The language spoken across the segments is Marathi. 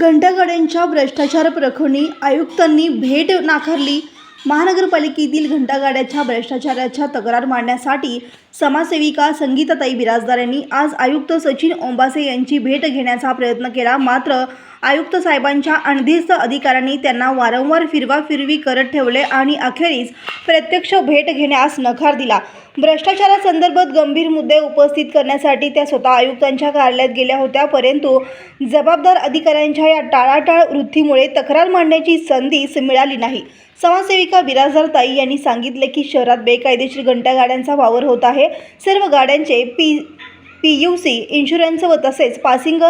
घंटागाड्यांच्या भ्रष्टाचार प्रकरणी आयुक्तांनी भेट नाकारली। महानगरपालिकेतील घंटागाड्यांच्या भ्रष्टाचाराच्या तक्रार मांडण्यासाठी समाजसेविका संगीताताई बिराजदार यांनी आज आयुक्त सचिन ओंबासे यांची भेट घेण्याचा प्रयत्न केला। मात्र आयुक्त साहेबांच्या अनधिकृत अधिकाऱ्यांनी त्यांना वारंवार फिरवाफिरवी करत ठेवले आणि अखेरीस प्रत्यक्ष भेट घेण्यास नकार दिला। भ्रष्टाचारासंदर्भात गंभीर मुद्दे उपस्थित करण्यासाठी त्या स्वतः आयुक्तांच्या कार्यालयात गेल्या होत्या, परंतु जबाबदार अधिकाऱ्यांच्या या टाळाटाळ वृत्तीमुळे तक्रार मांडण्याची संधीच मिळाली नाही। समाजसेविका बिराजदार ताई यांनी सांगितले की शहरात बेकायदेशीर घंटागाड्यांचा वावर होत आहे। सर्व गाड्यांचे PUC इन्शुरन्स व तसेच पासिंग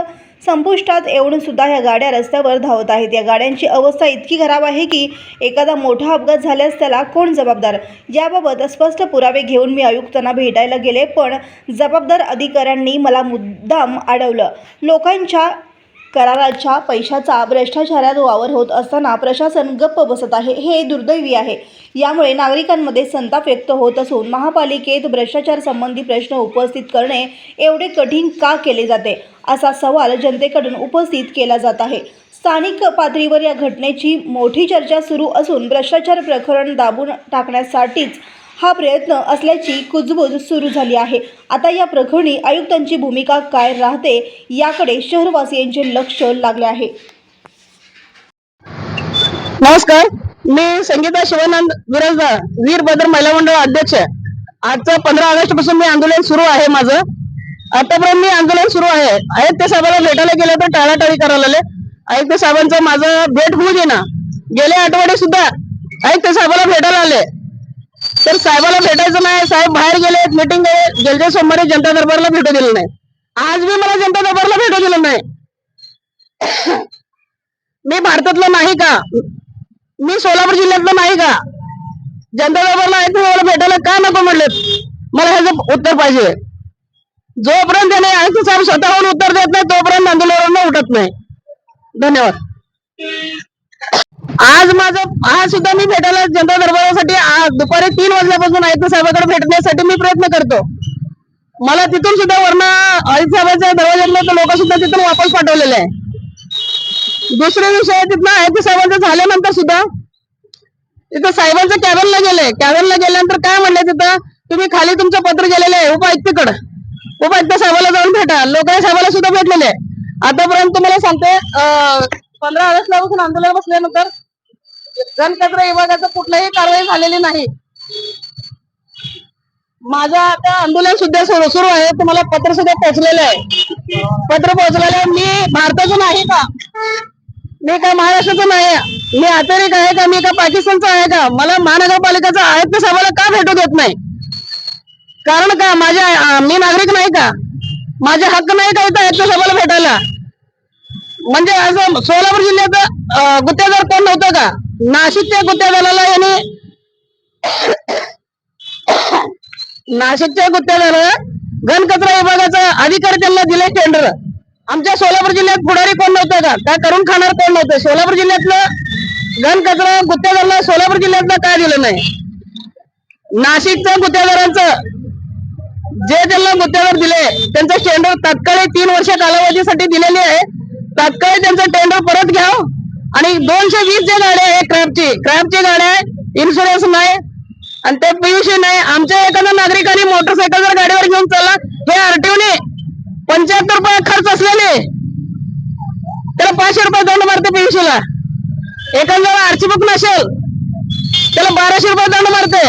संपुष्टात येऊन सुद्धा या गाड्या रस्त्यावर धावत आहेत। या गाड्यांची अवस्था इतकी खराब आहे की एखादा मोठा अपघात झाल्यास त्याला कोण जबाबदार, याबाबत स्पष्ट पुरावे घेऊन मी आयुक्तांना भेटायला गेले, पण जबाबदार अधिकाऱ्यांनी मला मुद्दाम अडवलं। लोकांच्या कराराच्या पैशाचा भ्रष्टाचारात वावर होत असताना प्रशासन गप्प बसत आहे, हे दुर्दैवी आहे। यामुळे नागरिकांमध्ये संताप व्यक्त होत असून महापालिकेत भ्रष्टाचार संबंधी प्रश्न उपस्थित करणे एवढे कठीण का केले जाते, असा सवाल जनतेकडून उपस्थित केला जात आहे। स्थानिक पातळीवर या घटनेची मोठी चर्चा सुरू असून भ्रष्टाचार प्रकरण दाबून टाकण्यासाठीच हा प्रयत्न असल्याची कुजबूज सुरू झाली आहे। आता या प्रकरणी आयुक्तांची भूमिका काय राहते याकडे शहरवासियांचे लक्ष लागले आहे। नमस्कार, मी संगीता शिवानंद बिराजदार, वीरभद्र महिला मंडळ अध्यक्ष। आजचं 15 ऑगस्ट पासून मी आंदोलन सुरू आहे। माझं आतापर्यंत मी आंदोलन सुरू आहे। आयुक्त साहेबांना भेटायला गेले तर टाळाटाळी करायला लागले। आयुक्त साहेबांचं माझं भेट होऊ दे ना। गेल्या आठवडे सुद्धा आयुक्त साहेबाला भेटायला आले तर साहेबाला भेटायचं नाही, साहेब बाहेर गेले, मीटिंग गेले, सोमवारी जनता दरबारला भेटू दिलं नाही। आज मी मला जनता दरबारला भेटू दिलं नाही। मी भारतातलं नाही का? मी सोलापूर जिल्ह्यातलं नाही का? जनता दरबारला आयुक्त साहेबाला भेटायला का नको म्हणले? मला ह्याचं उत्तर पाहिजे। जोपर्यंत त्याने आयुक्त साहेब स्वतःहून उत्तर देत नाही तोपर्यंत आंदोलनावर उठत नाही। धन्यवाद। आज सुद्धा मी भेटायला जनता दरबारासाठी दुपारी 3 वाजल्यापासून आयुक्त साहेबांकडे भेटण्यासाठी मी प्रयत्न करतो। मला तिथून सुद्धा वरनं आयुक्त साहेबांच्या दरवाज्यातलं लोक सुद्धा तिथून वापस पाठवलेले आहे। दुसरे विषय तिथनं आयुक्त साहेबांचं झाल्यानंतर सुद्धा तिथं साहेबांचं कॅबिनला गेल्यानंतर काय म्हणले, तिथं तुम्ही खाली तुमचं पत्र गेलेलं आहे उपायुक्ताकडे, उपायुक्त साहेबाला जाऊन भेटा। लोकांनी साहेबाला सुद्धा भेटलेले। आतापर्यंत तुम्हाला सांगते 15 ऑगस्टला पासून आंदोलन बसल्यानंतर घनकचरा विभागाचं कुठलीही कारवाई झालेली नाही। माझं आता आंदोलन सुद्धा सुरू आहे। तुम्हाला पत्र सुद्धा पोहोचलेलं आहे। पत्र पोहोचलेलं आहे। मी भारताचं नाही का? मी का महाराष्ट्राचं नाही? मी अतिरेक आहे का? मी का पाकिस्तानचा आहे का? मला महानगरपालिकेचा आयुक्त साहेबाला का भेटू देत नाही? कारण का मी नागरिक नाही का? माझे हक्क नाही का इथं आयुक्त साहेबाला भेटायला? म्हणजे असं सोलापूर जिल्ह्यात गुत्तेदार कोण नव्हतं का? नाशिकच्या गुत्तेदाराला नाशिकच्या गुत्तेदाराला घनकचरा विभागाचा अधिकारी त्यांना दिले टेंडर। आमच्या सोलापूर जिल्ह्यात पुढारी कोण नव्हतं का? काय करून खाणार कोण नव्हतं? सोलापूर जिल्ह्यातलं घनकचरा गुत्तेदाराला सोलापूर जिल्ह्यातलं काय दिलं नाही? नाशिकच्या गुत्तेदारांचं जे त्यांना गुत्तेदार दिले त्यांचं टेंडर तात्काळ 3 वर्ष कालावधीसाठी दिलेले आहे। तात्काळ त्यांचं टेंडर परत घ्या आणि 220 जे गाड्या आहे क्रॅबची गाड्या इन्शुरन्स नाही आणि ते PUC नाही। आमच्या एखाद्या नागरिकाने मोटरसायकल जर गाडीवर घेऊन चालला, हे RTO 75 रुपये खर्च असलेले त्याला 500 रुपये दंड मारते PUC ला। एखाद्याला RC बुक नसेल त्याला 1200 रुपये दंड मारते।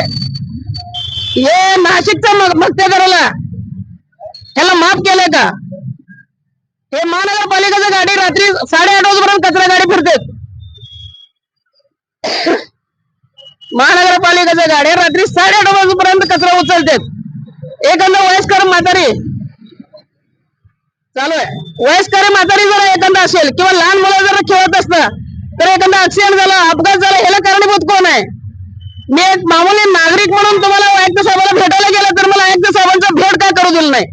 हे नाशिकचा मक्तेदाराला ह्याला माफ केलंय का? हे महानगरपालिकेची गाडी रात्री 8:30 वाजेपर्यंत कचरा गाडी फिरते। महानगरपालिकेच्या गाड्या रात्री 8:30 वाजेपर्यंत कचरा उचलतात। एखादा वयस्कर म्हातारी चालू आहे, वयस्कर म्हातारी जर एखादा असेल किंवा लहान मुलं जर खेळत असतं तर एखादा ऍक्सिडेंट झाला, अपघात झाला, ह्याला कारणीभूत कोण आहे? मी एक मामूली नागरिक म्हणून तुम्हाला आयुक्त साहेबाला भेटायला गेलं तर मला आयुक्त साहेबांचं भेट का करू दिलं नाही?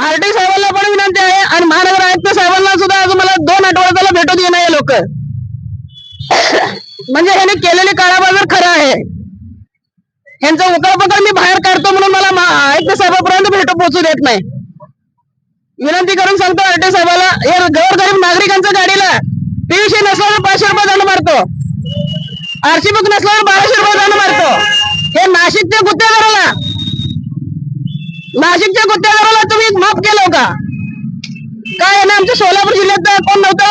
RT साहेबांना पण विनंती आहे आणि महानगर आयुक्त साहेबांना सुद्धा अजून मला 2 आठवड्याला भेटू दे नाही लोक। म्हणजे ह्याने केलेली काळाबाजार खरं आहे। ह्यांचा उकळपकड मी बाहेर काढतो म्हणून मला आयुक्त साहेबांपर्यंत भेटू पोहोचू देत नाही। विनंती करून सांगतो आरटीओ साहेबाला, हे गोरगरीब नागरिकांच्या गाडीला पीयूसी नसल्यावर 500 रुपये दंड मारतो, आरसी बुक नसल्यावर 1200 रुपये दंड मारतो. हे नाशिकच्या गुत्तेदाराला तुम्ही माफ केलं का? काय आहे ना, आमच्या सोलापूर जिल्ह्यात कोण नव्हतं?